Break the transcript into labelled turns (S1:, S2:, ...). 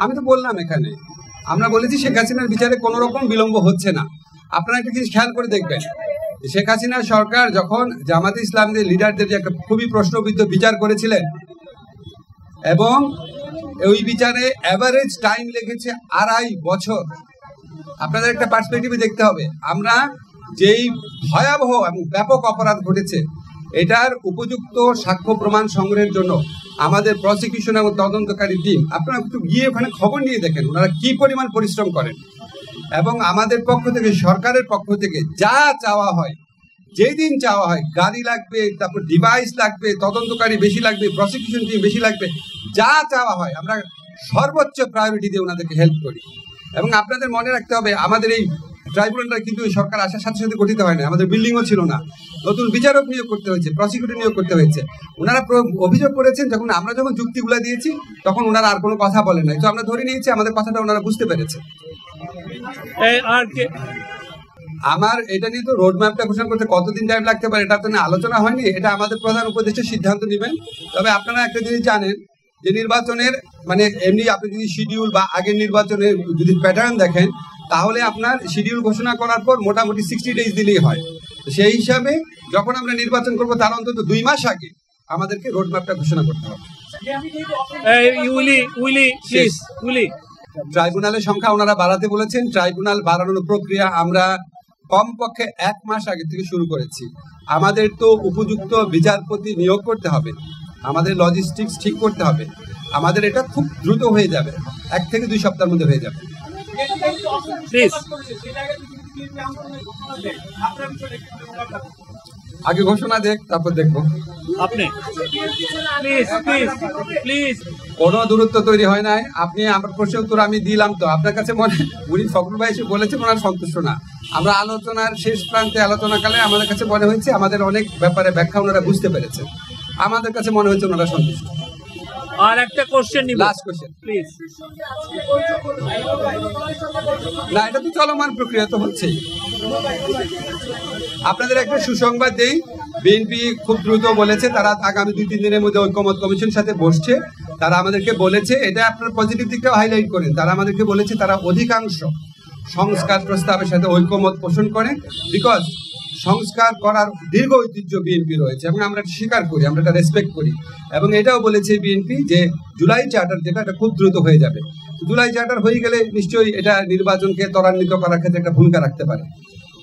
S1: আমি তো বললাম এখানে আমরা বলেছি শেখ হাসিনার বিচারে কোনো রকম বিলম্ব হচ্ছে না। আপনারা একটা জিনিস খেয়াল করে দেখবেন, শেখ হাসিনা সরকার যখন জামাতে ইসলামদের লিডারদের যে একটা খুবই প্রশ্নবিদ্ধ বিচার করেছিলেন এবং ওই বিচারে অ্যাভারেজ টাইম লেগেছে 2.5 বছর। আপনাদের একটা পার্সপেক্টিভে দেখতে হবে, আমরা যেই ভয়াবহ এবং ব্যাপক অপরাধ ঘটেছে এটার উপযুক্ত সাক্ষ্য প্রমাণ সংগ্রহের জন্য আমাদের প্রসিকিউশন এবং তদন্তকারী টিম, আপনারা একটু গিয়ে ওখানে খবর নিয়ে দেখেন ওনারা কি পরিমাণ পরিশ্রম করেন। এবং আমাদের পক্ষ থেকে, সরকারের পক্ষ থেকে যা চাওয়া হয়, যেই দিন চাওয়া হয়, গাড়ি লাগবে, তারপর ডিভাইস লাগবে, তদন্তকারী বেশি লাগবে, প্রসিকিউশন টিম বেশি লাগবে, যা চাওয়া হয় আমরা সর্বোচ্চ প্রায়োরিটি দিয়ে ওনাদেরকে হেল্প করি। এবং আপনাদের মনে রাখতে হবে, আমাদের এই ট্রাইব্যুনালটা কিন্তু সরকার আসার সাথে সাথে গঠিত হয় না, আমাদের বিল্ডিংও ছিল না, নতুন বিচারক নিয়োগ করতে হয়েছে, প্রসিকিউটর নিয়োগ করতে হয়েছে। ওনারা অভিযোগ করেছেন, আমরা যখন যুক্তিগুলো দিয়েছি তখন ওনারা আর কোনো কথা বলেন নাই, তো আমরা ধরে নিয়েছি আমাদের কথাটা ওনারা বুঝতে পেরেছে। আমার এটা নিয়ে তো রোড ম্যাপটা ঘোষণা করতে কতদিন টাইম লাগতে পারে এটা তো আলোচনা হয়নি, এটা আমাদের প্রধান উপদেষ্টা সিদ্ধান্ত নেবেন। তবে আপনারা একটা জিনিস জানেন যে নির্বাচনের মানে এমনি আপনি যদি শিডিউল বা আগের নির্বাচনের যদি প্যাটার্ন দেখেন তাহলে আপনার শিডিউল ঘোষণা করার পর মোটামুটি 60 ডেজ দিলেই হয়। সেই হিসাবে যখন আমরা নির্বাচন করবো তার অন্তত 2 মাস আগে আমাদেরকে রোড ম্যাপটা ঘোষণা করতে হবে। ট্রাইব্যুনালের সংখ্যা ওনারা বাড়াতে বলেছেন, ট্রাইব্যুনাল বাড়ানোর প্রক্রিয়া আমরা কমপক্ষে 1 মাস আগে থেকে শুরু করেছি। আমাদের তো উপযুক্ত বিচারপতি নিয়োগ করতে হবে, আমাদের লজিস্টিক্স ঠিক করতে হবে, আমাদের এটা খুব দ্রুত হয়ে যাবে, 1 থেকে 2 সপ্তাহের মধ্যে হয়ে যাবে। আগে ঘোষণা দেখ, তারপর দেখবো। আপনি কোনো দূরত্ব তৈরি হয় নাই। আপনি আমার প্রশ্নের উত্তর আমি দিলাম, তো আপনার কাছে মনে উনি ফখরুল ভাই এসে বলেছেন ওনার সন্তুষ্ট না। আমরা আলোচনার শেষ প্রান্তে আলোচনাকালে আমাদের কাছে মনে হয়েছে আমাদের অনেক ব্যাপারে ব্যাখ্যা ওনারা বুঝতে পেরেছেন, আমাদের কাছে মনে হয়েছে ওনারা সন্তুষ্ট।
S2: আর একটা কোশ্চেন নিব,
S1: লাস্ট কোশ্চেন প্লিজ। না, এটা তো চলমান প্রক্রিয়া তো হচ্ছেই। আপনাদের একটা সুসংবাদ দেই, বিএনপি খুব দ্রুত বলেছে তারা আগামী 2-3 দিনের মধ্যে ঐকমত্য কমিশনের সাথে বসছে। তারা আমাদেরকে বলেছে, এটা আপনার পজিটিভ দিকটাও হাইলাইট করেন, তারা আমাদেরকে বলেছে তারা অধিকাংশ সংস্কার প্রস্তাবের সাথে ঐকমত পোষণ করেন, বিকজ সংস্কার করার দীর্ঘ ঐতিহ্য বিএনপি রয়েছে এবং আমরা এটা স্বীকার করি, আমরা এটা রেসপেক্ট করি। এবং এটাও বলেছে বিএনপি যে জুলাই চার্টার যেটা এটা খুব দ্রুত হয়ে যাবে। জুলাই চার্টার হয়ে গেলে নিশ্চয়ই এটা নির্বাচনকে ত্বরান্বিত করার ক্ষেত্রে একটা ভূমিকা রাখতে পারে।